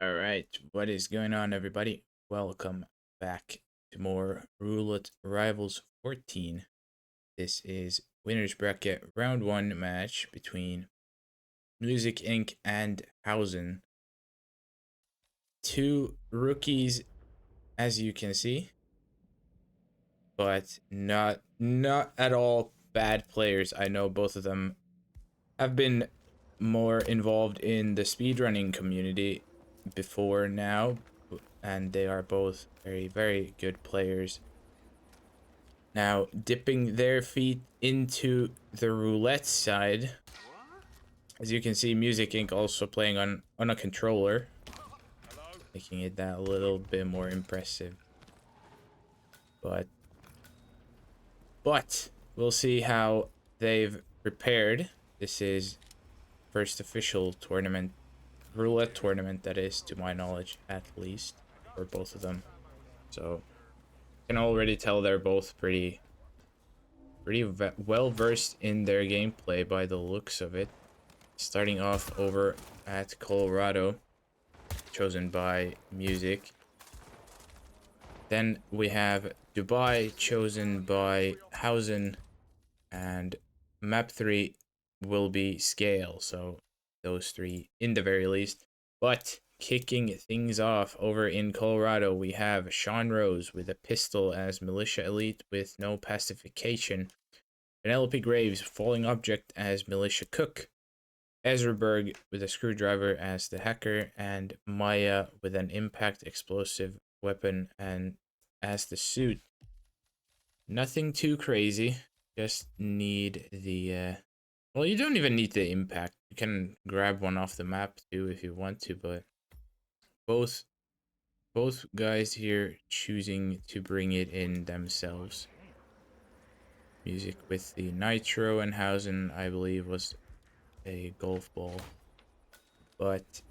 Alright, what is going on, everybody? Welcome back to more Roulette Rivals 14. This is Winners Bracket Round 1 match between MusicInc and HOUSEN. Two rookies, as you can see, but not at all bad players. I know both of them have been more involved in the speedrunning community before now, and they are both very good players. Now, dipping their feet into the roulette side, as you can see, MusicInc also playing on a controller, making it that a little bit more impressive. But we'll see how they've prepared. This is first official tournament, roulette tournament, that is, to my knowledge, at least, for both of them. So you can already tell they're both pretty well versed in their gameplay by the looks of it. Starting off over at Colorado, chosen by Music. Then we have Dubai, chosen by HOUSEN, and map 3 will be Scale, so those three in the very least. But kicking things off over in Colorado, we have Sean Rose with a pistol as Militia Elite with no pacification, Penelope Graves Falling Object as Militia Cook, Ezra Berg with a screwdriver as the hacker, and Maya with an impact explosive weapon and as the suit. Nothing too crazy, just need the well, you don't even need the impact. You can grab one off the map too if you want to, but both guys here choosing to bring it in themselves. Music with the nitro, and HOUSEN, I believe, was a golf ball. But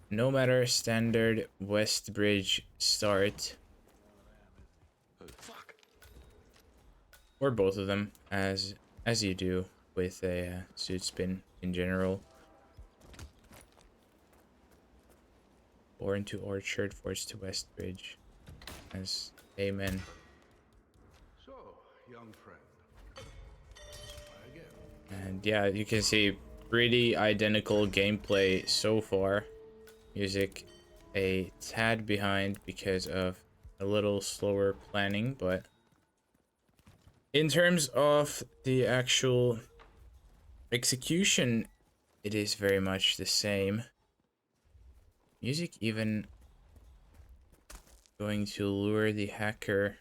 no matter, standard West Bridge start. Or both of them, as you do with a suit spin in general. Born to Orchard, forced to West Bridge. As amen. So, young friend. And yeah, you can see pretty identical gameplay so far. Music a tad behind because of a little slower planning, but in terms of the actual execution, it is very much the same. Music even going to lure the hacker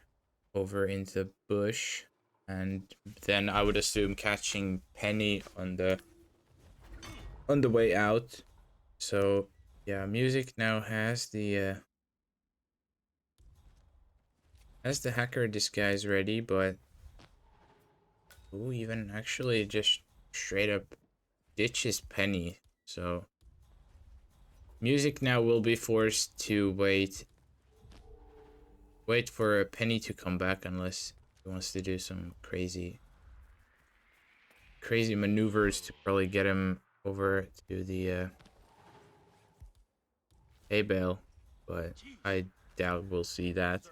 over into the bush, and then I would assume catching Penny on the way out. So yeah, Music now has the hacker disguise ready, but who even actually just straight up ditches Penny. So Music now will be forced to wait for a Penny to come back, unless he wants to do some crazy maneuvers to probably get him over to the hay bale, but I doubt we'll see that.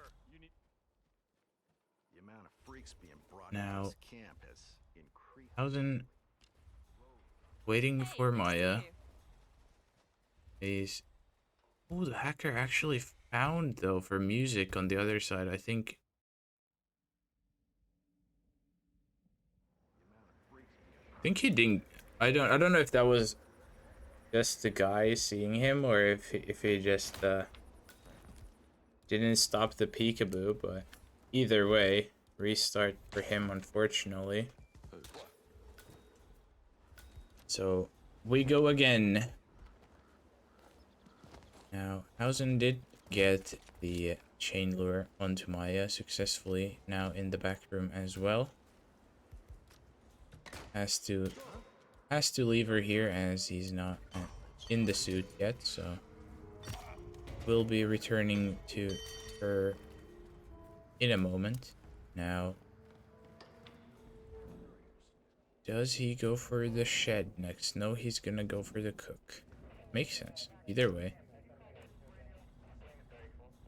The amount of freak Now, Housen waiting Hey, for nice to meet Maya. you. He's... Oh, the hacker actually found, though, for music on the other side. I think he didn't... I don't know if that was just the guy seeing him, or if he just didn't stop the peekaboo, but either way, restart for him, unfortunately. So we go again. Now, Hausen did get the chain lure onto Maya successfully, now in the back room as well. Has to leave her here as he's not in the suit yet, so we'll be returning to her in a moment. Now, does he go for the shed next? No, he's gonna go for the cook. Makes sense. Either way.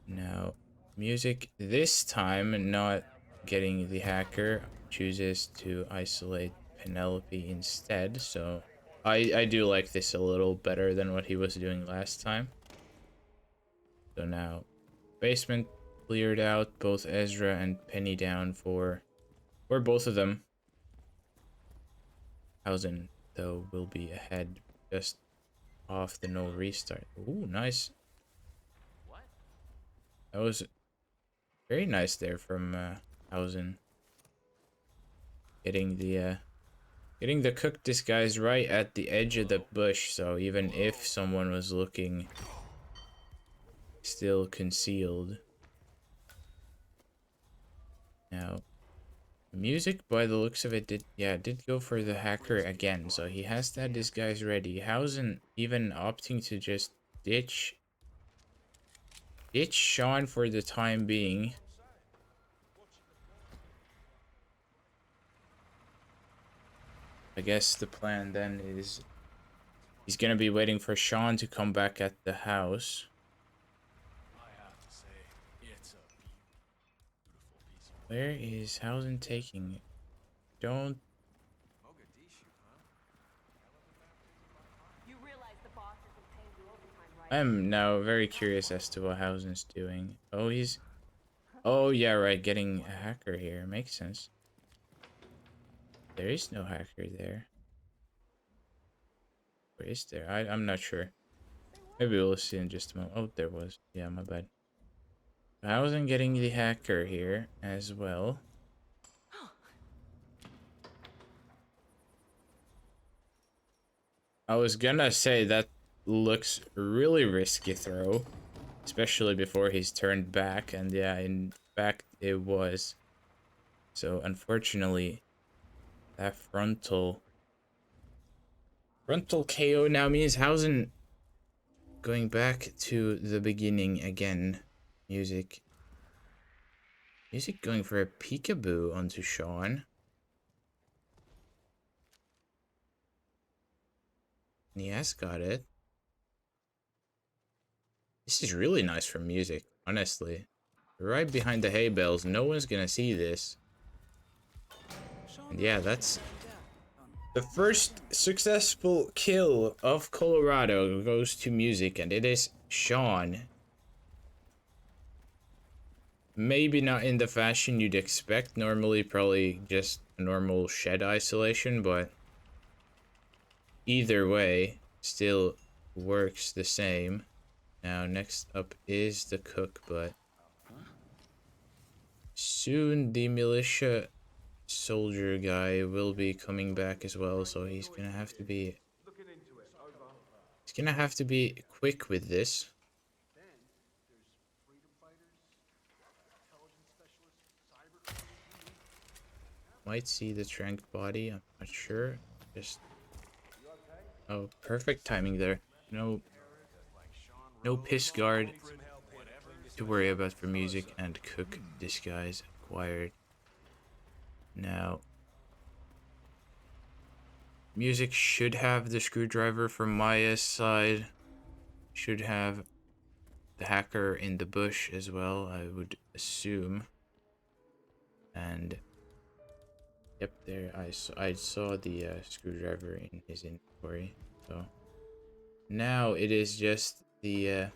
Now, music this time not getting the hacker, chooses to isolate Penelope instead, so I do like this a little better than what he was doing last time. So now, basement cleared out, both Ezra and Penny down for both of them. Hausen, though, will be ahead just off the no restart. Ooh, nice. That was very nice there from Hausen. Getting the cook disguise right at the edge of the bush, so even if someone was looking, still concealed. Now, music, by the looks of it, did go for the hacker again, so he has that disguise ready. Hausen even opting to just ditch Sean for the time being. I guess the plan then is he's gonna be waiting for Sean to come back at the house. Where is Hausen taking it? Don't... I'm now very curious as to what Hausen's doing. Oh, he's... Oh, yeah, right, getting a hacker here. Makes sense. There is no hacker there. Where is there? I'm not sure. Maybe we'll see in just a moment. Oh, there was. Yeah, my bad. Hausen getting the hacker here as well. I was gonna say that looks really risky throw, especially before he's turned back, and yeah, in fact it was. So unfortunately, that frontal KO now means Hausen going back to the beginning again. Music going for a peekaboo onto Sean. And he has got it. This is really nice for music, honestly. Right behind the hay bales, no one's gonna see this. And yeah, that's the first successful kill of Colorado goes to music, and it is Sean. Maybe not in the fashion you'd expect. Normally, probably just a normal shed isolation, but either way, still works the same. Now, next up is the cook, but soon the militia soldier guy will be coming back as well, so he's gonna have to be quick with this. Might see the trank body, I'm not sure. Just... Oh, perfect timing there. No piss guard to worry about for music, and cook disguise acquired. Now, music should have the screwdriver from Maya's side. Should have the hacker in the bush as well, I would assume. And Yep, there. I saw the screwdriver in his inventory. So now it is just the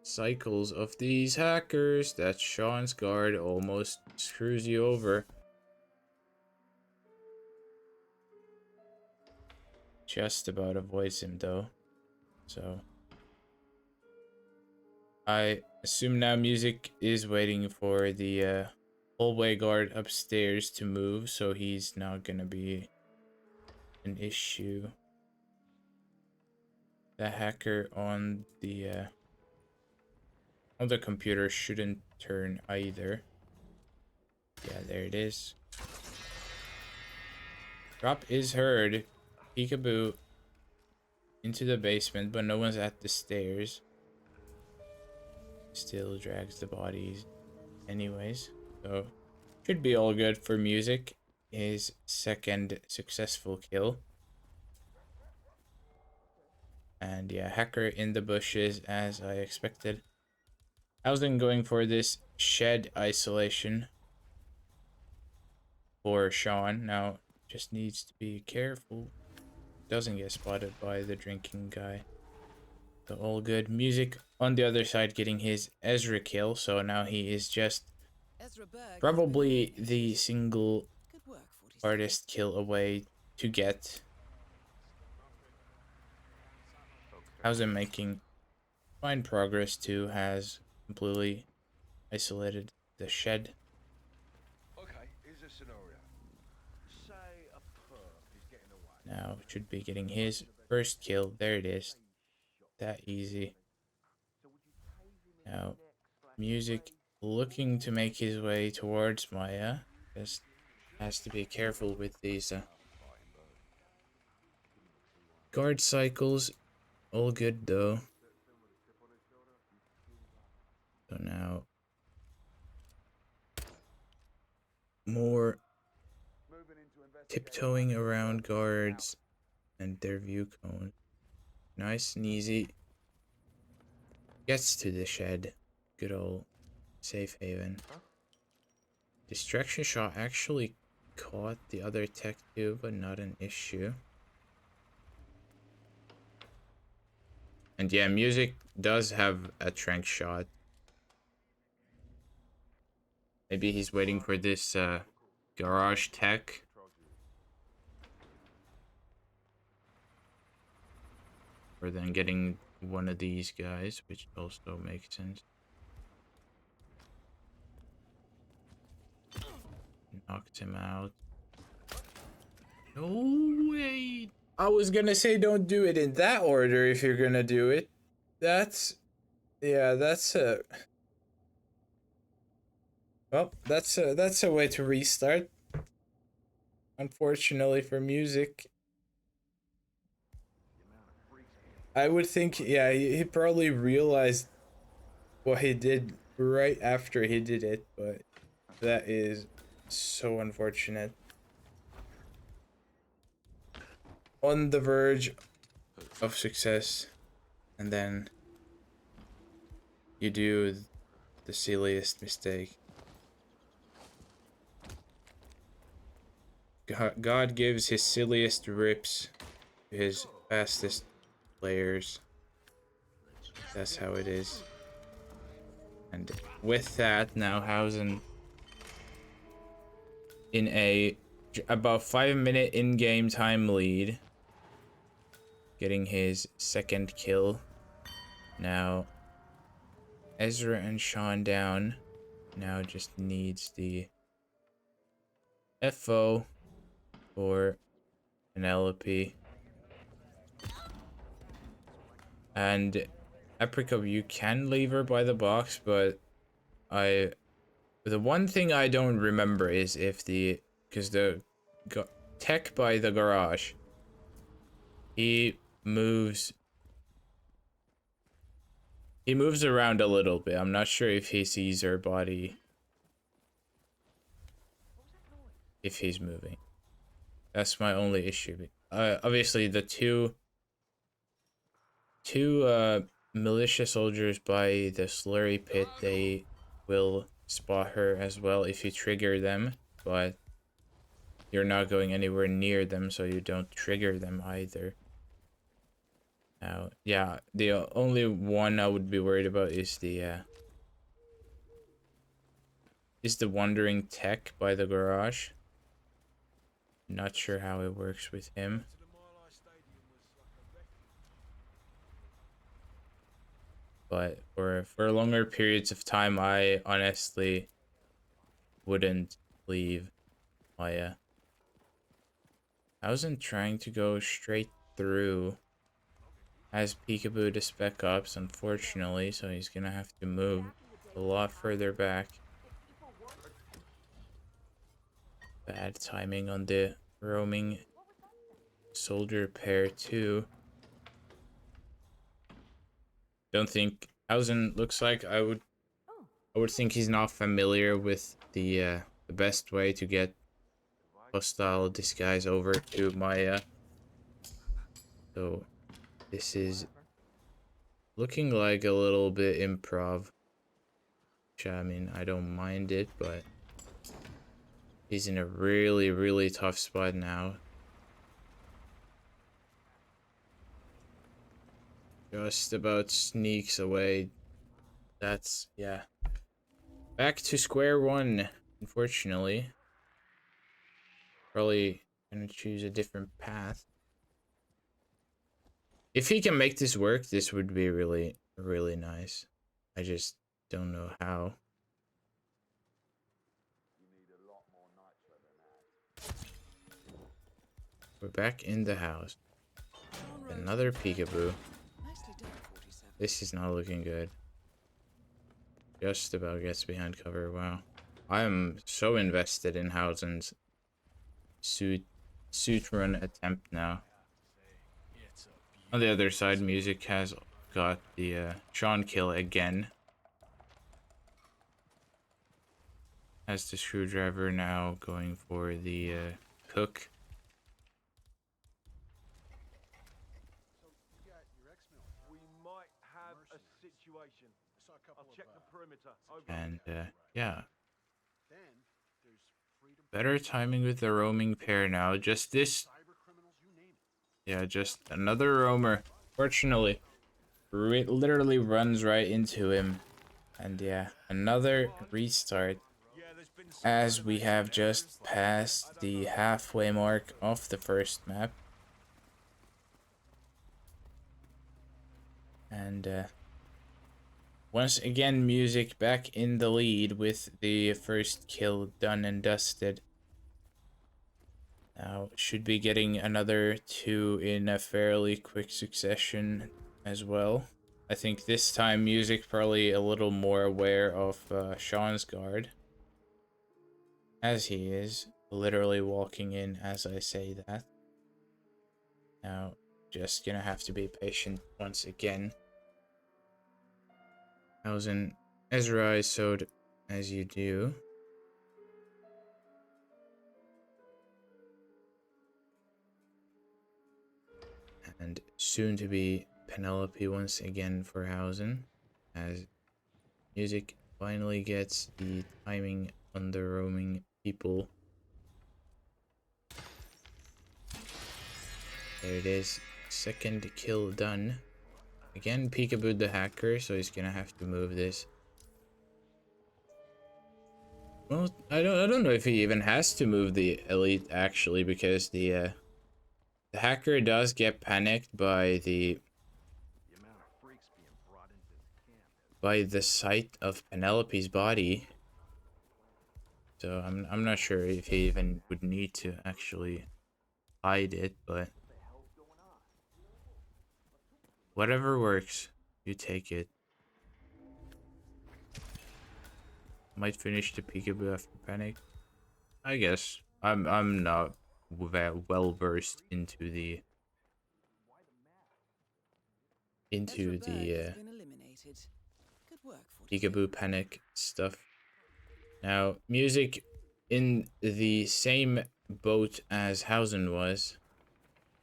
cycles of these hackers that Sean's guard almost screws you over. Just about avoids him though. So I assume now Music is waiting for the hallway guard upstairs to move, so he's not gonna be an issue. The hacker on the computer shouldn't turn either. Yeah, there it is. Drop is heard. Peekaboo into the basement, but no one's at the stairs. Still drags the bodies anyways. So should be all good for Music. His second successful kill. And yeah, hacker in the bushes as I expected. HOUSEN going for this shed isolation for Sean. Now just needs to be careful. Doesn't get spotted by the drinking guy. So all good. Music on the other side getting his Ezra kill. So now he is just probably the single hardest kill away to get. HOUSEN making fine progress too. Has completely isolated the shed. Okay, here's a scenario. Say a perp is getting away. Now should be getting his first kill. There it is. That easy. Now Music looking to make his way towards Maya. Just has to be careful with these guard cycles. All good though. So now more tiptoeing around guards and their view cone. Nice and easy. Gets to the shed. Good old safe haven. Distraction shot actually caught the other tech too, but not an issue. And yeah, Music does have a trank shot. Maybe he's waiting for this garage tech. Or then getting one of these guys, which also makes sense. Knocked him out. No, wait. I was gonna say don't do it in that order if you're gonna do it. That's... Yeah, that's a... Well, that's a way to restart. Unfortunately for Music. I would think, yeah, he probably realized what he did right after he did it, but that is so unfortunate. On the verge of success, and then you do the silliest mistake. God gives his silliest rips to his fastest players. That's how it is. And with that, now HOUSEN in a about 5-minute in-game time lead, getting his second kill. Now Ezra and Sean down. Now just needs the FO for Penelope. And Apricot, you can leave her by the box, but the one thing I don't remember is if because the tech by the garage, he moves around a little bit. I'm not sure if he sees her body if he's moving. That's my only issue. Obviously the two militia soldiers by the slurry pit, they will spot her as well if you trigger them. but you're not going anywhere near them, so you don't trigger them either. Now, yeah, the only one I would be worried about is the wandering tech by the garage. Not sure how it works with him. But for longer periods of time, I honestly wouldn't leave Maya. I wasn't trying to go straight through. Has peekaboo to spec ups, unfortunately, so he's gonna have to move a lot further back. Bad timing on the roaming soldier pair too. Don't think Housen looks like I would think he's not familiar with the best way to get hostile disguise over to Maya. So this is looking like a little bit improv. Which, I mean, I don't mind it, but he's in a really, really tough spot now. Just about sneaks away. That's, yeah. Back to square one, unfortunately. Probably gonna choose a different path. If he can make this work, this would be really, really nice. I just don't know how. We're back in the house. Another peekaboo. This is not looking good. Just about gets behind cover. Wow. I'm so invested in Housen's suit run attempt now. On the other side, Music has got the Sean kill again. Has the screwdriver now going for the cook. And yeah. Better timing with the roaming pair now. Just this. Yeah, just another roamer. Fortunately, literally runs right into him. And yeah, another restart. As we have just passed the halfway mark of the first map. And once again, Music back in the lead with the first kill done and dusted. Now, should be getting another 2 in a fairly quick succession as well. I think this time Music probably a little more aware of Sean's guard. As he is, literally walking in as I say that. Now, just gonna have to be patient once again. Housen, Ezra is sewed as you do. And soon to be Penelope once again for Housen, as Music finally gets the timing on the roaming people. There it is, second kill done. Again, peekaboo the hacker, so he's gonna have to move this. Well, I don't know if he even has to move the elite actually, because the hacker does get panicked by the sight of Penelope's body. So I'm not sure if he even would need to actually hide it, but whatever works, you take it. Might finish the peekaboo after panic, I guess. I'm not well versed into the peekaboo panic stuff. Now, Music in the same boat as Housen was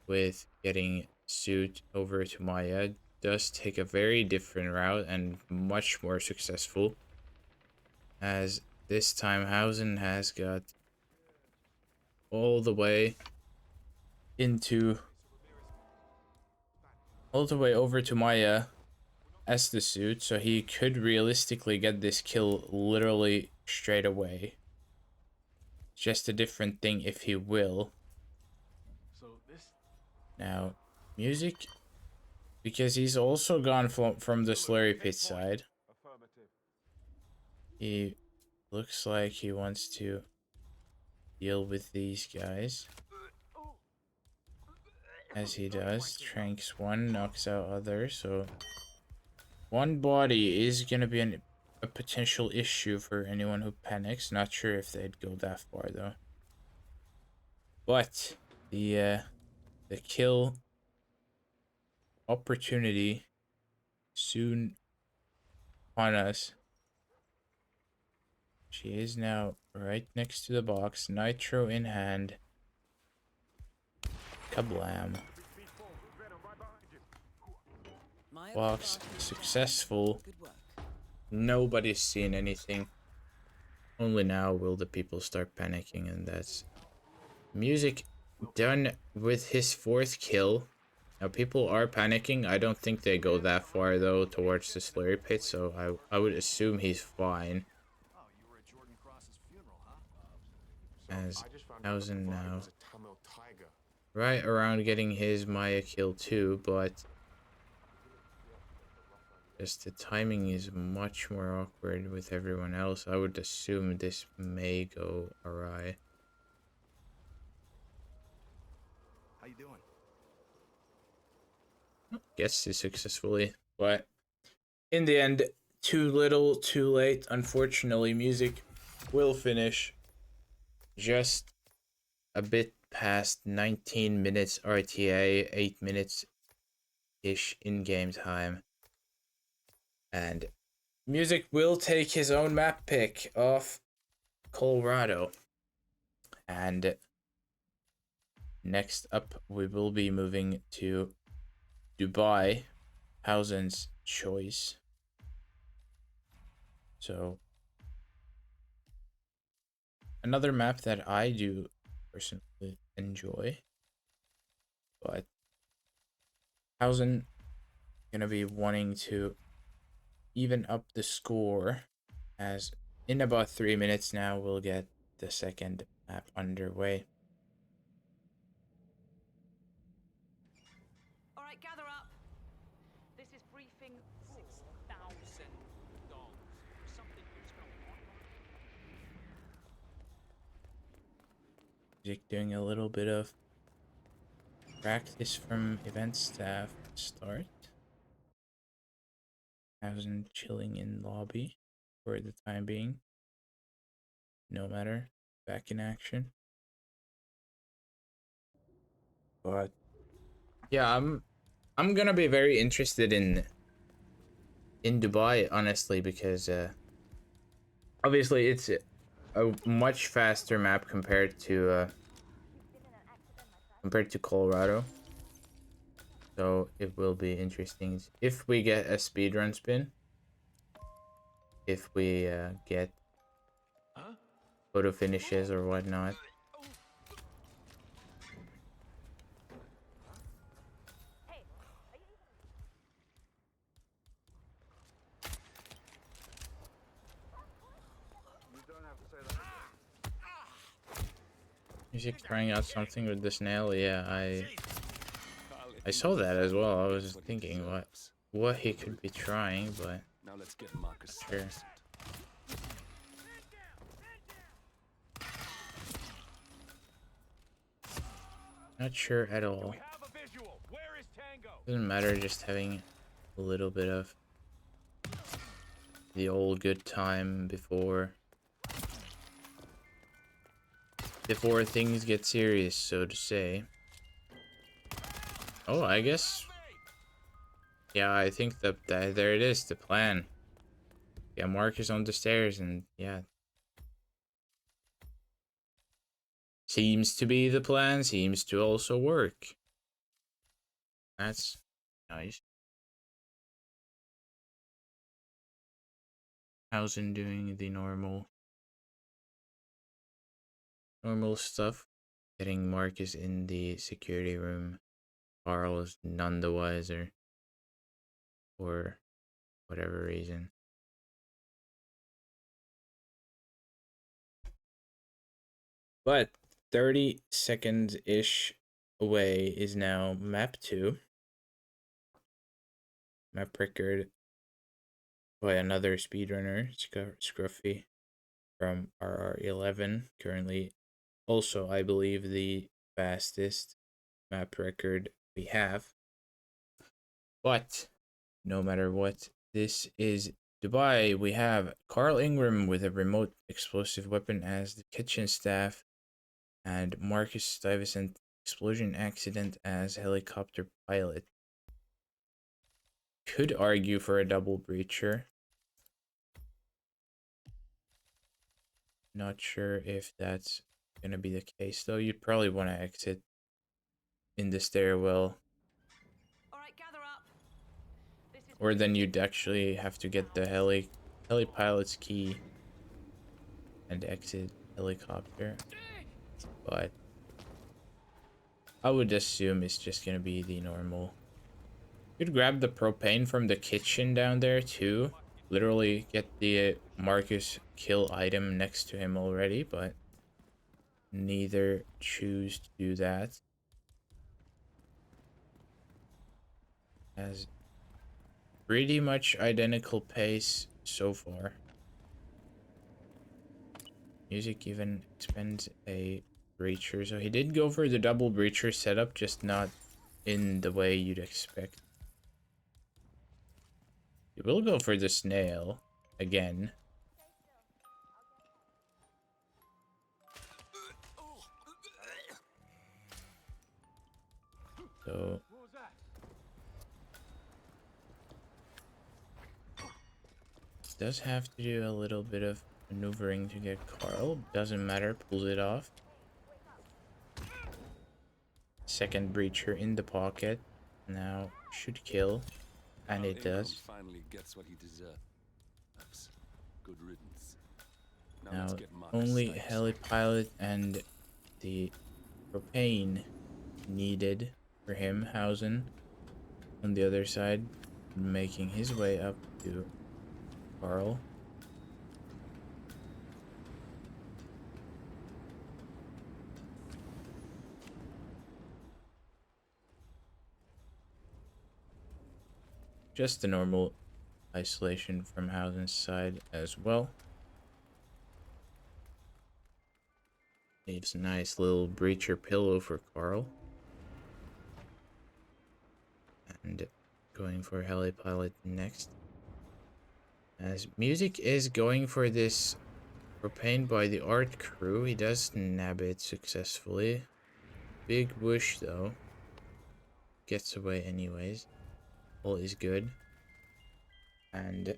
with getting suit over to Maya, does take a very different route and much more successful, as this time Housen has got all the way into all the way over to Maya as the suit, so he could realistically get this kill literally straight away. Just a different thing if he will. Now, music, because he's also gone from the slurry pit side. He looks like he wants to deal with these guys. As he does, tranks one, knocks out other, so one body is gonna be a potential issue for anyone who panics. Not sure if they'd go that far though. But the kill opportunity soon on us. She is now right next to the box, nitro in hand. Kablam. Box successful. Nobody's seen anything. Only now will the people start panicking, and that's music done with his 4th kill. Now people are panicking. I don't think they go that far though towards the slurry pit, so I would assume he's fine. As HOUSEN now right around getting his Maya kill too, but just the timing is much more awkward with everyone else. I would assume this may go awry. How you doing? Gets to successfully, but in the end, too little, too late. Unfortunately, music will finish just a bit past 19 minutes RTA, 8 minutes-ish in-game time. And music will take his own map pick of Colorado. And next up, we will be moving to Dubai, HOUSEN's choice. So, another map that I do personally enjoy, but HOUSEN gonna be wanting to even up the score, as in about 3 minutes now we'll get the second map underway. All right, gather up. This is briefing 6,000 dollars. Something is going on. Music doing a little bit of practice from event staff start. HOUSEN chilling in lobby for the time being. No matter, back in action. But yeah, I'm gonna be very interested in Dubai, honestly, because obviously it's a much faster map compared to Colorado. So it will be interesting if we get a speedrun spin. If we get photo finishes or whatnot. Music trying out something with this nail. Yeah, I saw that as well. I was thinking what he could be trying, but Now let's get Marcus. sure. Not sure at all. Doesn't matter, just having a little bit of the old good time before things get serious, so to say. Oh, I guess. Yeah, I think that there it is, the plan. Yeah, Marcus on the stairs, and yeah. Seems to be the plan, seems to also work. That's nice. HOUSEN doing the normal stuff. getting Marcus in the security room. Carl is none the wiser for whatever reason. But 30 seconds-ish away is now map 2. Map record by another speedrunner, Scruffy, from RR14. Currently, also, I believe, the fastest map record we have. But, no matter what, this is Dubai. We have Carl Ingram with a remote explosive weapon as the kitchen staff, and Marcus Stuyvesant explosion accident as helicopter pilot. Could argue for a double breacher. Not sure if that's gonna be the case though. You'd probably want to exit in the stairwell, All right, gather up. This is or then you'd actually have to get the heli pilot's key and exit helicopter. But I would assume it's just gonna be the normal. You'd grab the propane from the kitchen down there too. Literally get the Marcus kill item next to him already, but neither choose to do that. As pretty much identical pace so far. Music even expends a breacher, so he did go for the double breacher setup, just not in the way you'd expect. He will go for the snail again. So does have to do a little bit of maneuvering to get Carl. Doesn't matter, pulls it off. Second breacher in the pocket. Now should kill. And it does. Finally gets what he deserved. That's good riddance. Now let's get Marcus only Stuyvesant. heli pilot and the propane needed for him. Housen on the other side, making his way up to Carl. Just the normal isolation from Housen's side as well. Needs a nice little breacher pillow for Carl. And going for heli pilot next. As Music is going for this propane by the art crew. He does nab it successfully. Big whoosh though. Gets away anyways. All is good. And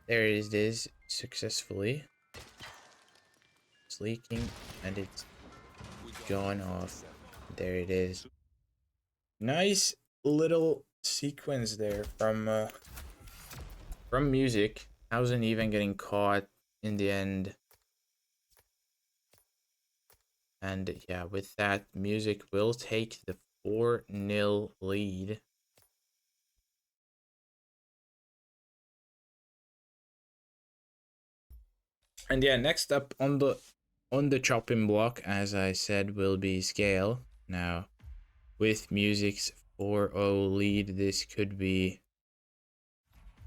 there it is successfully. It's leaking and it's gone off. There it is. Nice little sequence there from Music. Housen even getting caught in the end. And yeah, with that, Music will take the 4-0 lead. And yeah, next up on the chopping block, as I said, will be Scale. Now, with Music's 4-0 lead, this could be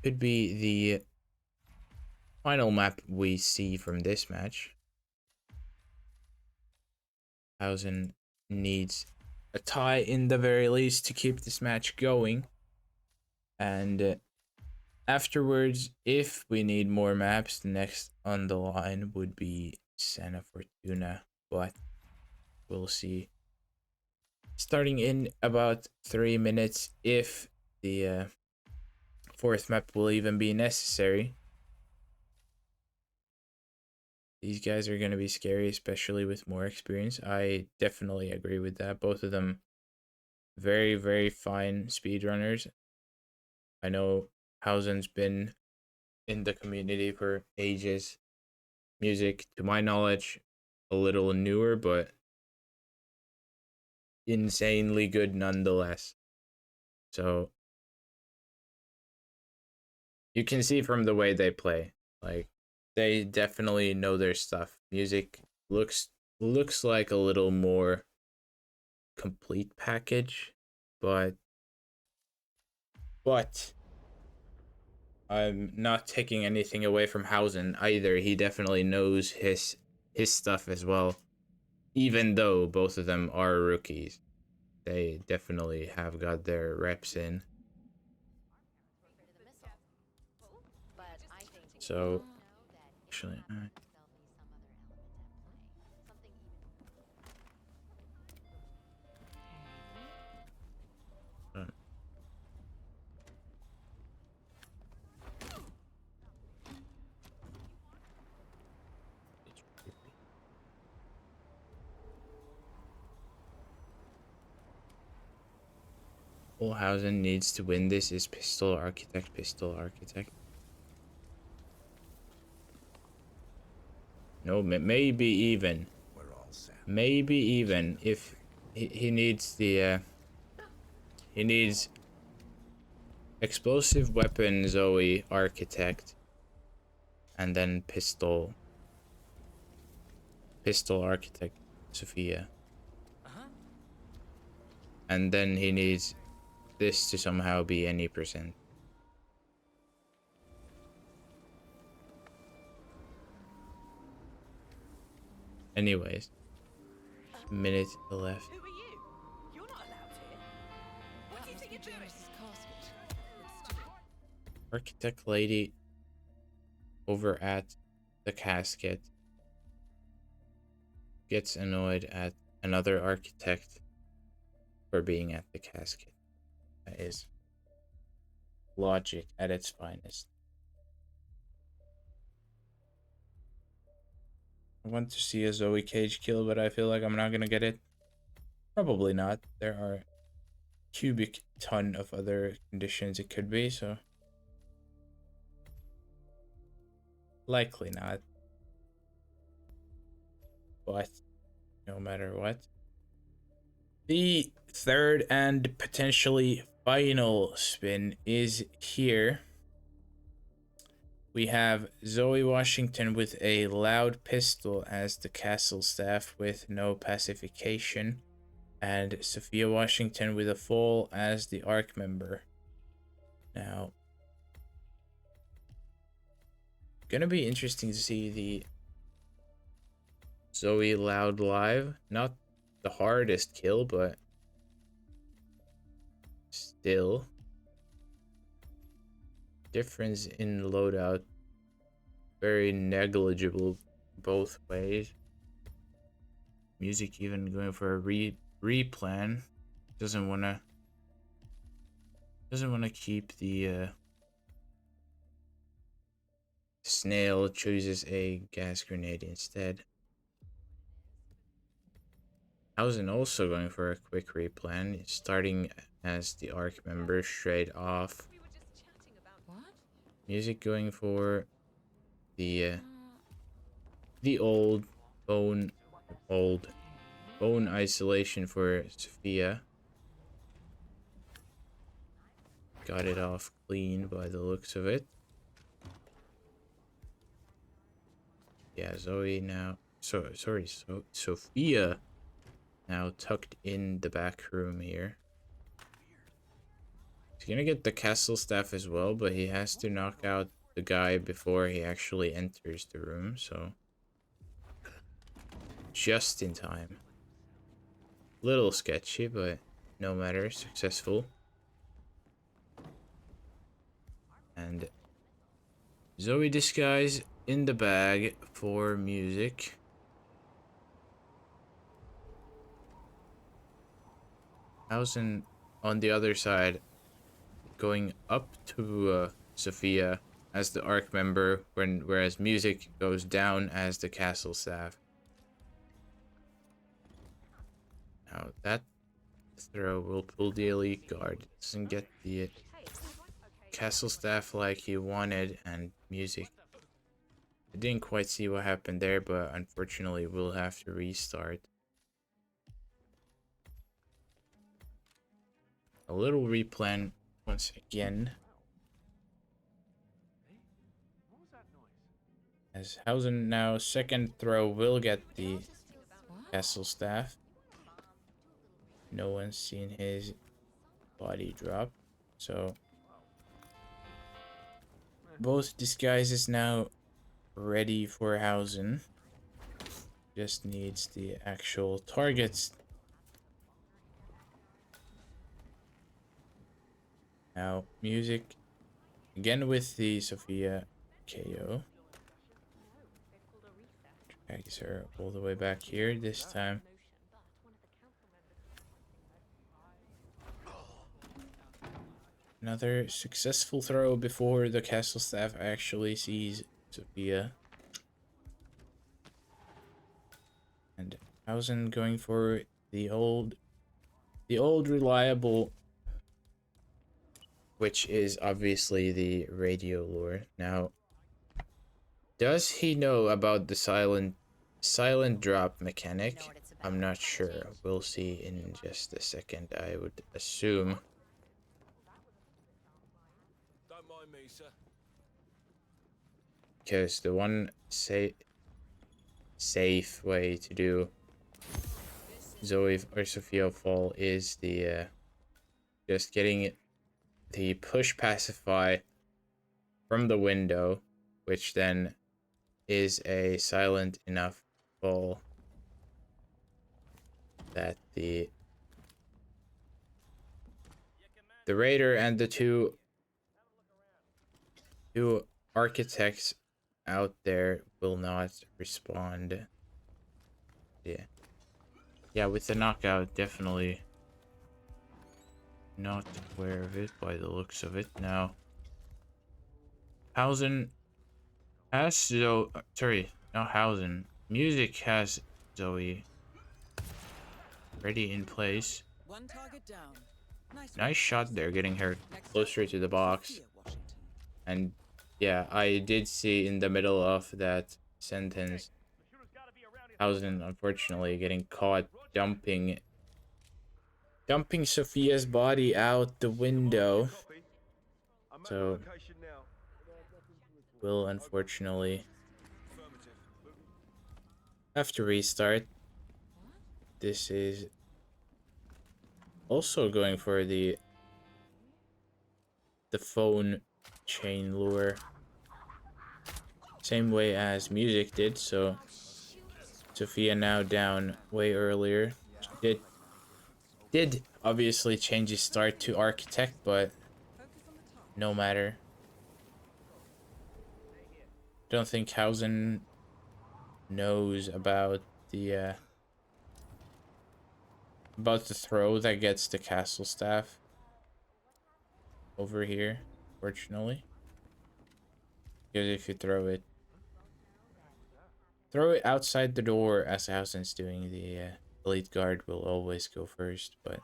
the final map we see from this match. Housen needs a tie in the very least to keep this match going. And afterwards, if we need more maps, the next on the line would be Santa Fortuna, but we'll see. Starting in about 3 minutes, if the fourth map will even be necessary. These guys are going to be scary, especially with more experience. I definitely agree with that. Both of them very, very fine speedrunners. I know Housen's been in the community for ages. Music, to my knowledge, a little newer, but insanely good nonetheless. So you can see from the way they play, like they definitely know their stuff. Music looks like a little more complete package, but I'm not taking anything away from Housen either. He definitely knows his stuff as well. Even though both of them are rookies, they definitely have got their reps in. So, actually, all Housen needs to win this is pistol architect, pistol architect. No, maybe even. Maybe even if he needs the he needs explosive weapon Zoe architect, and then pistol architect Sophia, and then he needs this to somehow be any percent. Anyways, minute left. Who are you? You're not allowed here. What do you think you're doing? Architect lady over at the casket gets annoyed at another architect for being at the casket. That is logic at its finest. I want to see a Zoe Cage kill, but I feel like I'm not gonna get it. Probably not. There are a cubic ton of other conditions it could be, so likely not. But no matter what, the third and potentially final spin is here. We have Zoe Washington with a loud pistol as the castle staff with no pacification, and Sophia Washington with a full as the ARC member. Now, gonna be interesting to see the Zoe Loud live. Not the hardest kill, but still. Difference in loadout very negligible both ways. Music even going for a replan. Doesn't wanna keep the snail, chooses a gas grenade instead. Housen also going for a quick replan, starting as the ARC member straight off. Music going for the old bone isolation for Sophia. Got it off clean by the looks of it. Yeah, Zoe now. Sophia now tucked in the back room here. He's gonna get the castle staff as well, but he has to knock out the guy before he actually enters the room, so just in time. Little sketchy, but no matter, successful. And Zoe disguise in the bag for music. Housen on the other side going up to Sophia as the ARC member, whereas music goes down as the castle staff. Now that throw will pull the elite guard. Doesn't get the castle staff like he wanted, and music I didn't quite see what happened there, but unfortunately we'll have to restart. A little replan once again. As Housen now second throw will get the castle staff. No one's seen his body drop, so both disguises now ready for Housen. Just needs the actual targets. Now music again with the Sophia KO. Drags her all the way back here this time. Another successful throw before the castle staff actually sees Sophia. And Housen going for the old reliable, which is obviously the radio lure. Now, does he know about the silent drop mechanic? I'm not sure. We'll see in just a second, I would assume. Don't mind me, sir. Because the one safe way to do Zoe or Sophia fall is the just getting the push pacify from the window, which then is a silent enough fall that the raider and the two architects out there will not respond. Yeah, with the knockout, definitely not aware of it by the looks of it. Now, Housen has Zoe. Sorry, not Housen. Music has Zoe ready in place. One target down. Nice shot there, getting her closer to the box. And yeah, I did see in the middle of that sentence, Housen unfortunately getting caught dumping Sophia's body out the window. So will unfortunately have to restart. This is also going for the phone chain lure, same way as music did. So Sophia now down way earlier. Did obviously change his start to architect, but no matter. Don't think Housen knows about the throw that gets the castle staff over here, fortunately. Because if you throw it outside the door as Housen's doing, the elite guard will always go first, but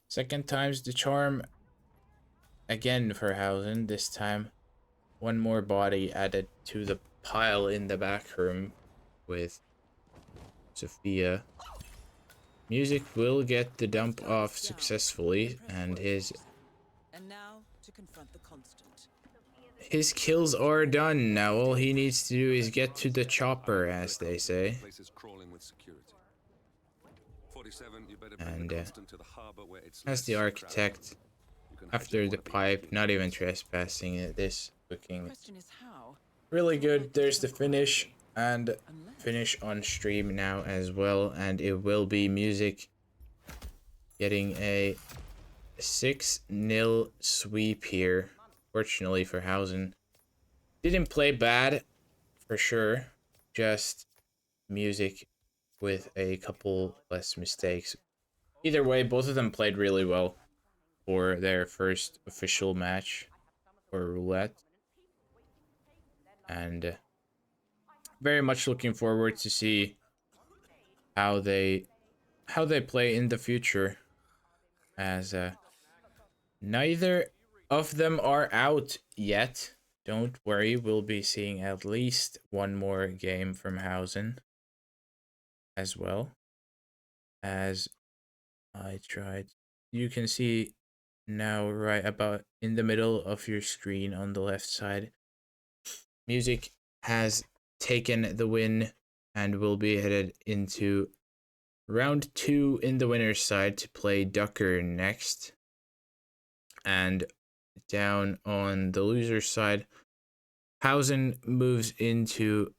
second time's the charm again for Housen. This time one more body added to the pile in the back room with Sophia. Music will get the dump off successfully, and his kills are done. Now all he needs to do is get to the chopper, as they say. And as the architect, after the pipe, not even trespassing it, this looking really good. There's the finish, and finish on stream now as well, and it will be Music getting a 6-0 sweep here. Fortunately for Housen, didn't play bad for sure, just Music with a couple less mistakes. Either way, both of them played really well for their first official match for roulette, and very much looking forward to see how they play in the future, as neither of them are out yet. don't worry, we'll be seeing at least one more game from Housen as well. As I tried, you can see now right about in the middle of your screen on the left side, Music has taken the win and will be headed into round 2 in the winner's side to play Ducker next. And down on the loser's side, Housen moves into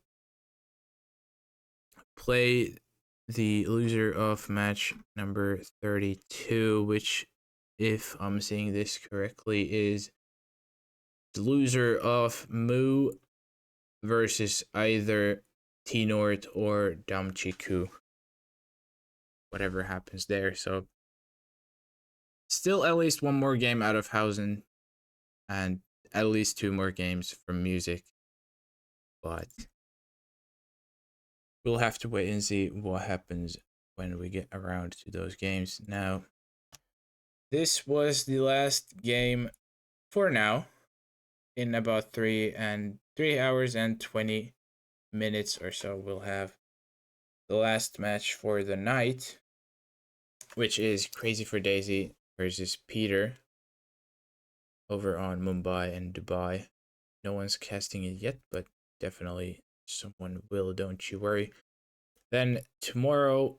play the loser of match number 32, which, if I'm seeing this correctly, is the loser of Mu versus either T-Nort or Damchiku. Whatever happens there. So still at least one more game out of Housen and at least 2 more games from Music. But we'll have to wait and see what happens when we get around to those games. Now, this was the last game for now. In about 3 hours and 20 minutes or so, we'll have the last match for the night, which is Crazy for Daisy versus Peter over on Mumbai and Dubai. No one's casting it yet, but definitely someone will, don't you worry. Then tomorrow,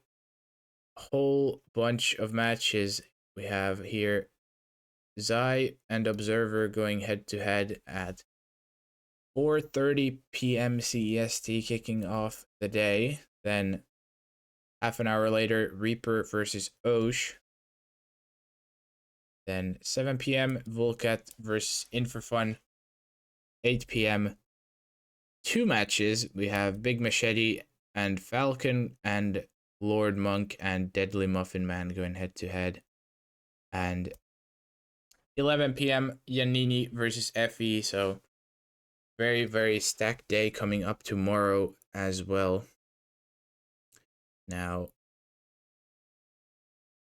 a whole bunch of matches. We have here Zai and Observer going head to head at 4:30 p.m. CEST, kicking off the day. Then half an hour later, Reaper versus Osh. Then 7 p.m. Volcat versus In4Fun. 8 p.m. 2 matches. We have Big Machete and Falcon and Lord Monk and Deadly Muffin Man going head to head. And 11 p.m. Yanini versus Effie. So very, very stacked day coming up tomorrow as well. Now,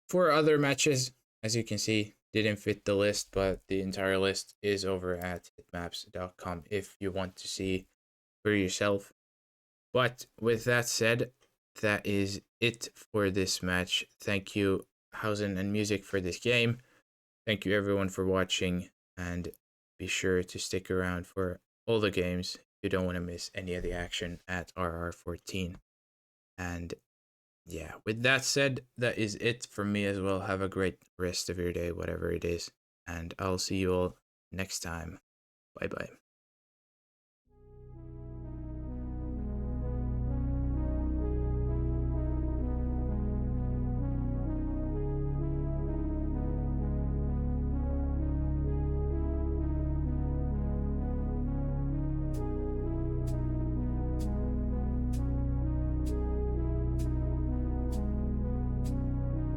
for other matches, as you can see, didn't fit the list, but the entire list is over at hitmaps.com if you want to see for yourself. But with that said, that is it for this match. Thank you, Housen and Music, for this game. Thank you everyone for watching, and be sure to stick around for all the games. You don't want to miss any of the action at RR14. And yeah, with that said, that is it from me as well. Have a great rest of your day, whatever it is, and I'll see you all next time. Bye bye.